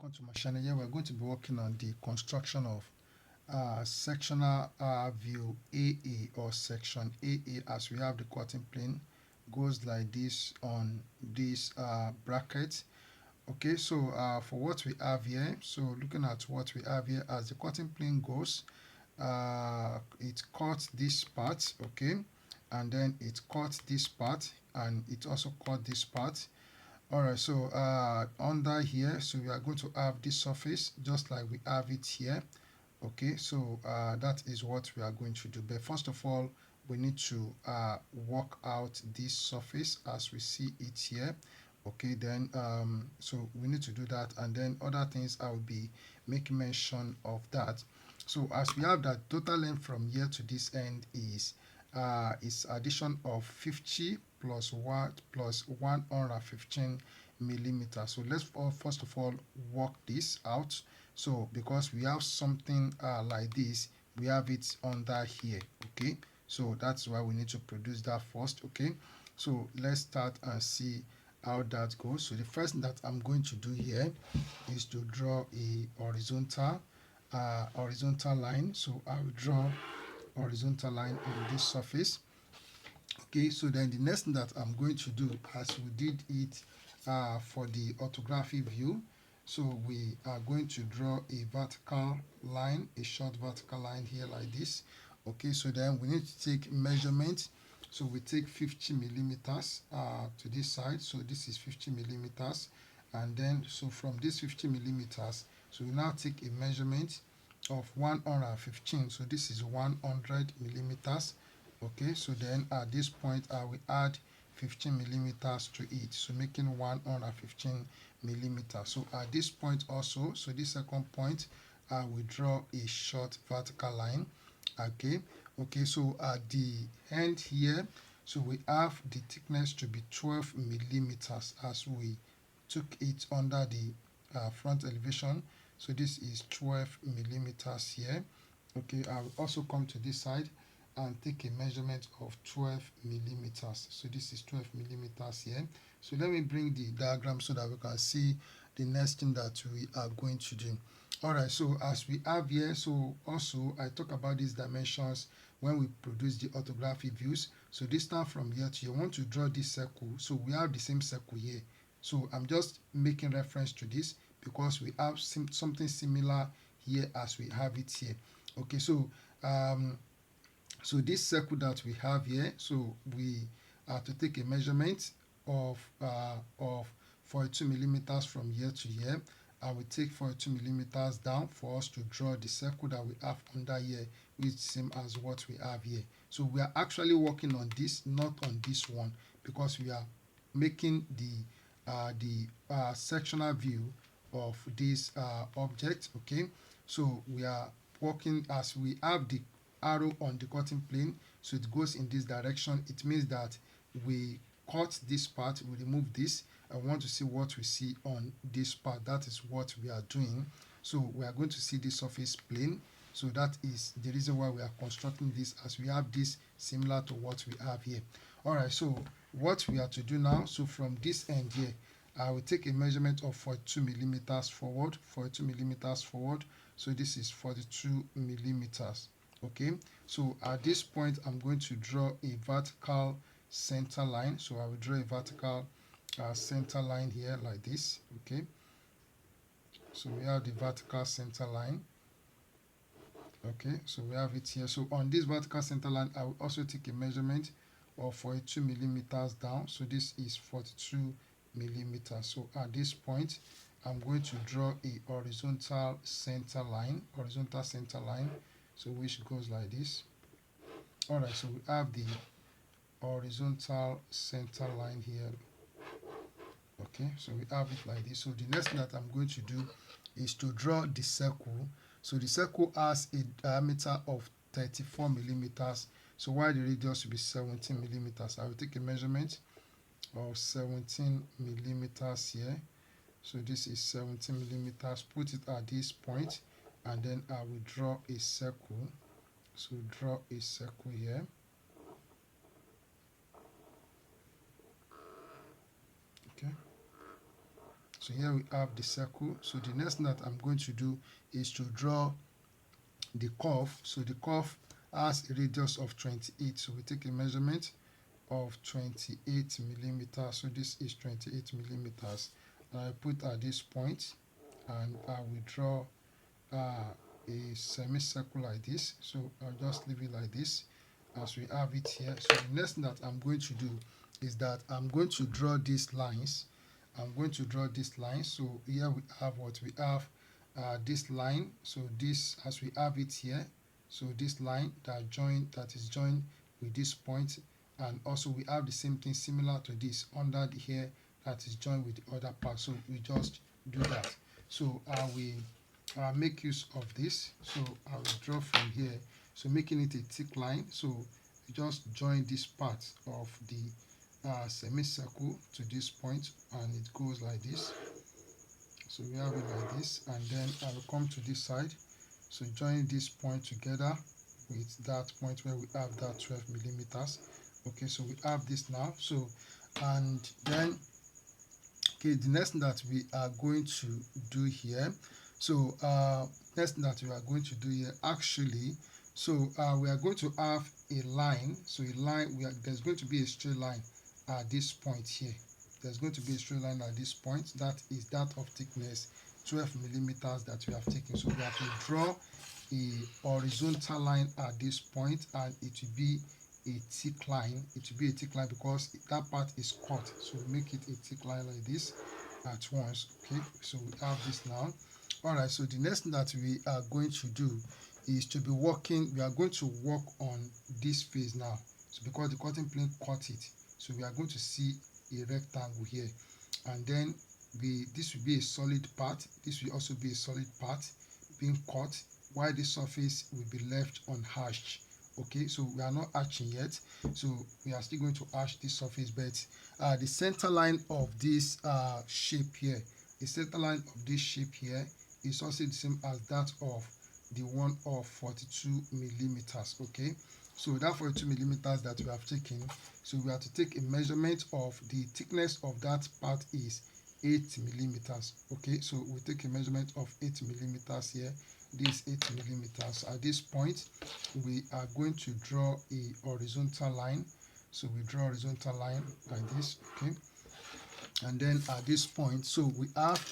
welcome to my channel. Here we're going to be working on the construction of sectional view AA or section AA. As we have the cutting plane goes like this on this bracket. Okay, so for what we have here, so looking at what we have here, as the cutting plane goes, it cuts this part, okay, and then it cuts this part, and it also cut this part. All right, so under here, so we are going to have this surface just like we have it here. Okay, so that is what we are going to do. But first of all, we need to work out this surface as we see it here. Okay, then so we need to do that, and then other things I will be making mention of that. So as we have that total length from here to this end is addition of 50 plus 115 millimeters. So let's first of all work this out. So because we have something like this, we have it under here. Okay, so that's why we need to produce that first. Okay, so let's start and see how that goes. So the first thing that I'm going to do here is to draw a horizontal line. So I will draw horizontal line on this surface. Okay, so then the next thing that I'm going to do, as we did it for the orthographic view, so we are going to draw a vertical line, a short vertical line here like this. Okay, so then we need to take measurement. So we take 50 millimeters to this side. So this is 50 millimeters, and then so from this 50 millimeters, so we now take a measurement of 115. So this is 100 millimeters. Okay, so then at this point I will add 15 millimeters to it, so making 115 millimeters. So at this point also, so this second point, I will draw a short vertical line. Okay, so at the end here, so we have the thickness to be 12 millimeters as we took it under the front elevation. So this is 12 millimeters here. Okay, I will also come to this side and take a measurement of 12 millimeters. So this is 12 millimeters here. So let me bring the diagram so that we can see the next thing that we are going to do. All right, so as we have here, so also I talk about these dimensions when we produce the orthographic views. So this time from here to you want to draw this circle. So we have the same circle here. So I'm just making reference to this because we have something similar here as we have it here. Okay, so so this circle that we have here, so we are to take a measurement of 42 millimeters from here to here. I will take 42 millimeters down for us to draw the circle that we have under here, which is same as what we have here. So we are actually working on this, not on this one, because we are making the sectional view of this object. Okay, so we are working as we have the arrow on the cutting plane, so it goes in this direction. It means that we cut this part, we remove this. I want to see what we see on this part. That is what we are doing. So we are going to see the surface plane. So that is the reason why we are constructing this, as we have this similar to what we have here. All right, so what we are to do now, so from this end here, I will take a measurement of 42 millimeters forward, 42 millimeters forward. So this is 42 millimeters. Okay, so at this point I'm going to draw a vertical center line. So I will draw a vertical center line here like this. Okay, so we have the vertical center line. Okay, so we have it here. So on this vertical center line, I will also take a measurement of 42 millimeters down. So this is 42 millimeters. So at this point, I'm going to draw a horizontal center line, so which goes like this. All right, so we have the horizontal center line here. Okay, so we have it like this. So the next thing that I'm going to do is to draw the circle. So the circle has a diameter of 34 millimeters. So while the radius will be 17 millimeters, I will take a measurement of 17 millimeters here. So this is 17 millimeters. Put it at this point, and then I will draw a circle. So draw a circle here. Okay, So here we have the circle. So the next thing that I'm going to do is to draw the curve. So the curve has a radius of 28. So we take a measurement of 28 millimeters. So this is 28 millimeters. I put at this point, and I will draw a semicircle like this. So I'll just leave it like this as we have it here. So the next thing that I'm going to do is that I'm going to draw these lines. I'm going to draw this line. So here we have what we have, this line. So this, as we have it here, so this line that is joined with this point, and also we have the same thing similar to this under the hair that is joined with the other part. So we just do that. So I will make use of this. So I will draw from here, so making it a thick line. So we just join this part of the semicircle to this point, and it goes like this. So we have it like this, and then I will come to this side. So join this point together with that point where we have that 12 millimeters. Okay, so we have this now. So, and then, okay, the next thing that we are going to do here, so next thing that we are going to do here actually, so we are going to have a line. So a line, there's going to be a straight line at this point here. There's going to be a straight line at this point. That is that of thickness 12 millimeters that we have taken. So we have to draw a horizontal line at this point, and it will be a thick line. It will be a thick line because that part is cut. So we make it a thick line like this at once. Okay, so we have this now. All right, so the next thing that we are going to do is to be working. We are going to work on this face now. So because the cutting plane cut it, so we are going to see a rectangle here, and then this will be a solid part. This will also be a solid part being cut, while the surface will be left unhashed. Okay, so we are not hatching yet, so we are still going to hash this surface, but the center line of this shape here, the center line of this shape here is also the same as that of the one of 42 millimeters. Okay, so that 42 millimeters that we have taken, so we have to take a measurement of the thickness of that part is 8 millimeters. Okay, so we take a measurement of 8 millimeters here. This 8 millimeters. At this point, we are going to draw a horizontal line. So we draw a horizontal line like this. Okay, and then at this point, so we have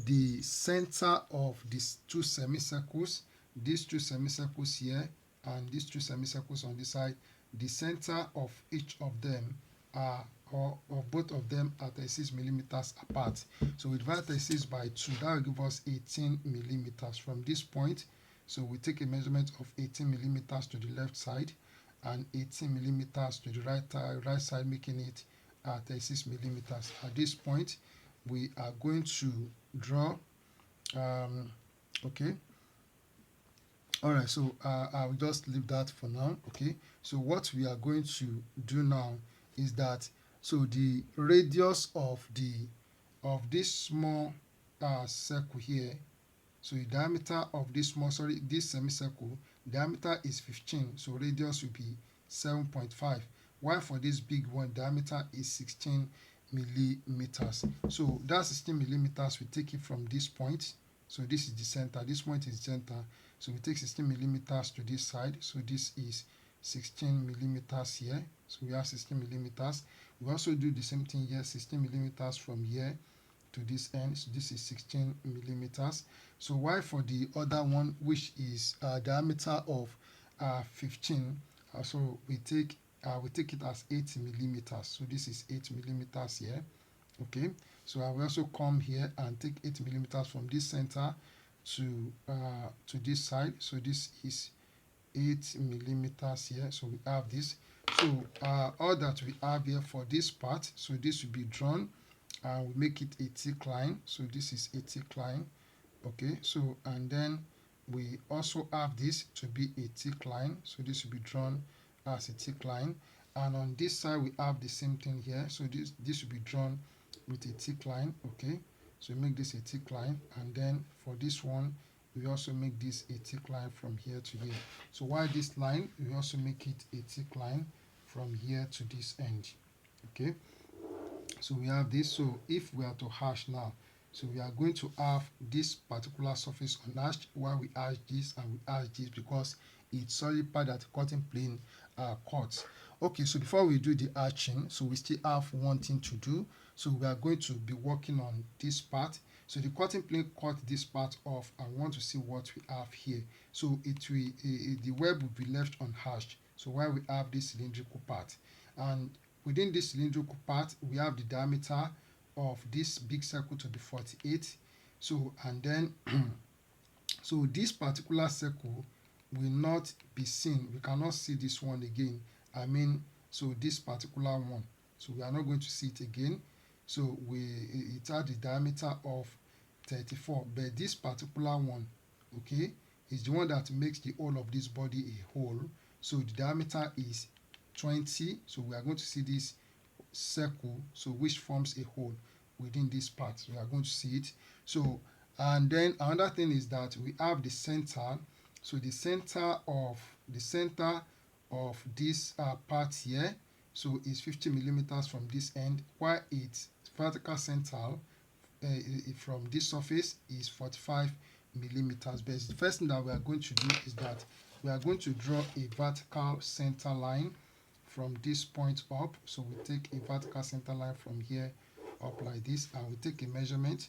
the center of these two semicircles, these two semicircles here, and these two semicircles on this side. The center of each of them are, or of both of them, are 36 millimeters apart. So we divide 36 by 2, that will give us 18 millimeters from this point. So we take a measurement of 18 millimeters to the left side and 18 millimeters to the right side, making it 36 millimeters. At this point, we are going to draw. Okay, all right, so I'll just leave that for now. Okay, so what we are going to do now is that, so the radius of this small circle here, so the diameter of this this semicircle, diameter is 15, so radius will be 7.5, while for this big one, diameter is 16 millimeters. So that 16 millimeters, we take it from this point. So this is the center, this point is the center. So we take 16 millimeters to this side. So this is 16 millimeters here. So we have 16 millimeters. We also do the same thing here, 16 millimeters from here to this end. So this is 16 millimeters. So while for the other one, which is diameter of 15, so we take it as 8 millimeters. So this is 8 millimeters here. Okay, so I will also come here and take 8 millimeters from this center to this side. So this is 8 millimeters here. So we have this. So all that we have here for this part, so this will be drawn and we make it a thick line. So this is a thick line. Okay, so and then we also have this to be a thick line. So this will be drawn as a thick line, and on this side we have the same thing here. So this will be drawn with a thick line. Okay, so we make this a thick line, and then for this one we also make this a thick line from here to here. So while this line, we also make it a thick line from here to this end. Okay, so we have this. So if we are to hash now, So we are going to have this particular surface unhashed while we hash this and we hash this because it's solid part that the cutting plane cuts. Okay, so before we do the arching, so we still have one thing to do. So we are going to be working on this part. So the cutting plane cut this part off and we want to see what we have here. So the web will be left unhashed. So while we have this cylindrical part, and within this cylindrical part, we have the diameter of this big circle to be 48. So and then so this particular circle will not be seen. We cannot see this one again. I mean, so this particular one. So we are not going to see it again. So it had the diameter of 34, but this particular one, okay, is the one that makes the whole of this body a whole. So the diameter is 20. So we are going to see this circle, so which forms a hole within this part. We are going to see it. So and then another thing is that we have the center. So the center of this part here, so is 50 millimeters from this end, while its vertical center from this surface is 45 millimeters. But the first thing that we are going to do is that we are going to draw a vertical center line from this point up. So we take a vertical center line from here up like this, and we take a measurement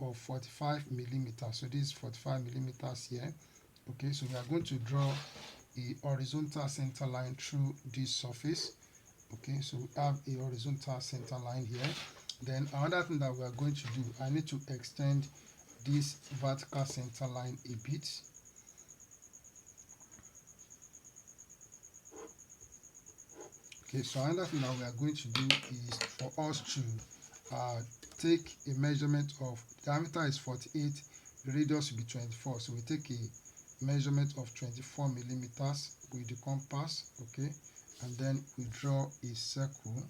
of 45 millimeters. So this is 45 millimeters here. Okay, so we are going to draw a horizontal center line through this surface. Okay, so we have a horizontal center line here. Then another thing that we are going to do, I need to extend this vertical center line a bit. Okay, so another thing that we are going to do is for us to take a measurement of diameter is 48, the radius will be 24. So we take a measurement of 24 millimeters with the compass, okay, and then we draw a circle.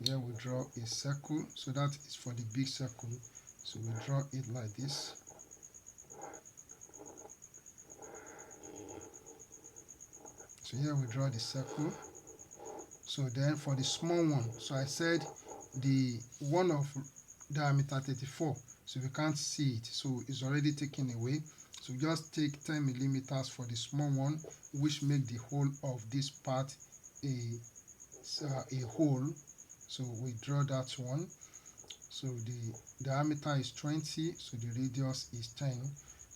Here we draw a circle, so that is for the big circle. So we draw it like this. So here we draw the circle. So then for the small one, so I said the one of diameter 34, so we can't see it, so it's already taken away. So just take 10 millimeters for the small one, which make the whole of this part a hole. So we draw that one. So the diameter is 20, so the radius is 10.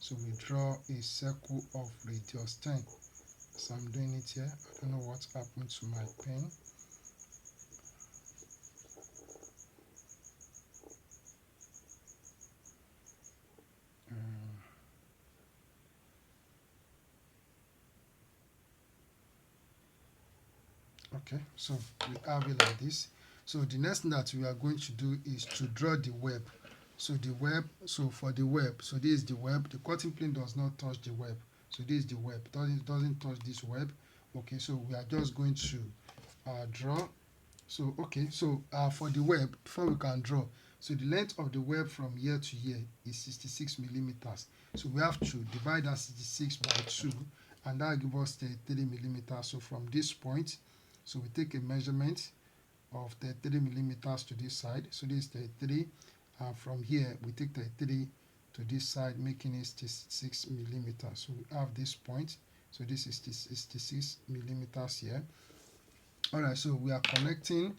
So we draw a circle of radius 10. So I'm doing it here. I don't know what happened to my pen. Okay, so we have it like this. So the next thing that we are going to do is to draw the web. So the web, so for the web, so this is the web. The cutting plane does not touch the web. So this is the web. Doesn't touch this web. Okay, so we are just going to draw. So okay, so for the web, before we can draw, so the length of the web from here to here is 66 millimeters. So we have to divide that 66 by 2, and that gives us 33 millimeters. So from this point, so we take a measurement of 33 millimeters to this side. So this is 33, and from here we take 33 to this side, making it 66 millimeters. So we have this point. So this is 66 millimeters here. Alright, so we are connecting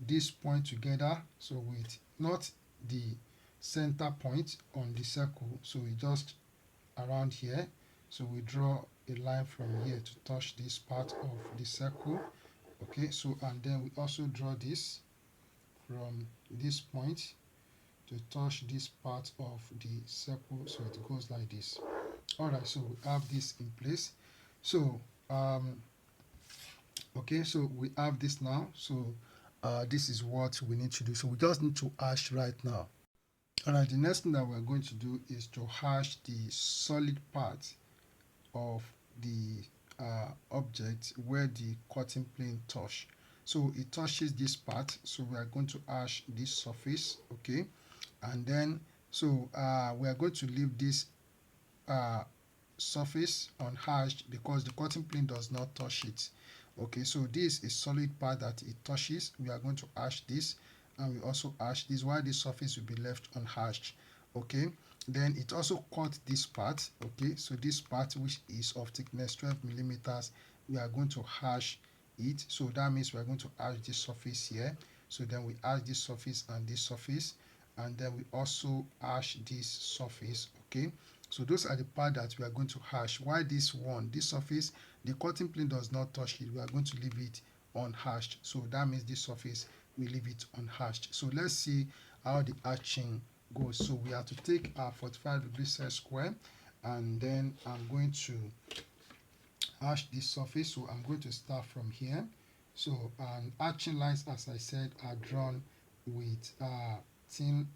this point together, so with not the center point on the circle, so we just around here. So we draw a line from here to touch this part of the circle. Okay, so and then we also draw this from this point to touch this part of the circle, so it goes like this. Alright, so we have this in place. So okay, so we have this now. So this is what we need to do. So we just need to hash right now. Alright, the next thing that we're going to do is to hash the solid part of the object where the cutting plane touch. So it touches this part, so we are going to hash this surface, okay, and then so we are going to leave this surface unhashed because the cutting plane does not touch it. Okay, so this is solid part that it touches. We are going to hash this, and we also hash this, while this surface will be left unhashed. Okay, then it also cut this part. Okay, so this part, which is of thickness 12 millimeters, we are going to hash it. So that means we are going to hash this surface here. So then we hash this surface and this surface, and then we also hash this surface. Okay, so those are the part that we are going to hash. Why this one, this surface, the cutting plane does not touch it, we are going to leave it unhashed. So that means this surface, we leave it unhashed. So let's see how the hatching goes. So we have to take our 45 degrees set square, and then I'm going to hash this surface. So I'm going to start from here. So hatching lines, as I said, are drawn with thin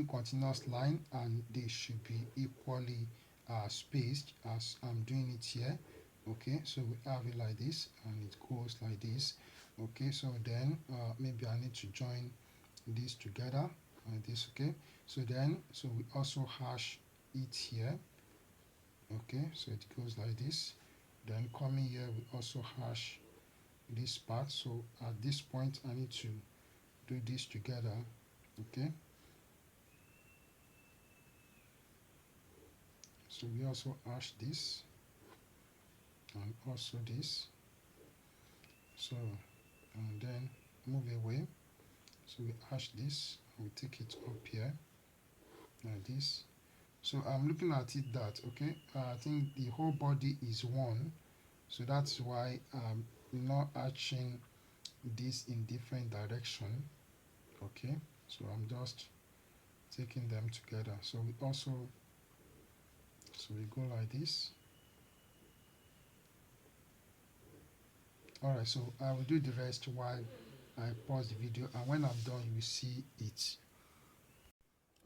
continuous line, and they should be equally spaced as I'm doing it here. Okay, so we have it like this, and it goes like this. Okay, so then maybe I need to join these together like this. Okay, so then we also hash it here. Okay, so it goes like this. Then coming here, we also hash this part. So at this point, I need to do this together. Okay, so we also hash this and also this. So and then move away. So we hash this and we take it up here like this. So I'm looking at it that, okay, I think the whole body is one, so that's why I'm not hatching this in different direction. Okay, so I'm just taking them together. So we go like this. All right, so I will do the rest while I pause the video, and when I'm done you will see it.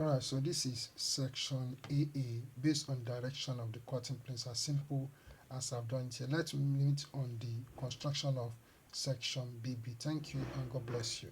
Alright, so this is section AA based on direction of the cutting planes, as simple as I've done it here. Let's meet on the construction of section BB. Thank you and God bless you.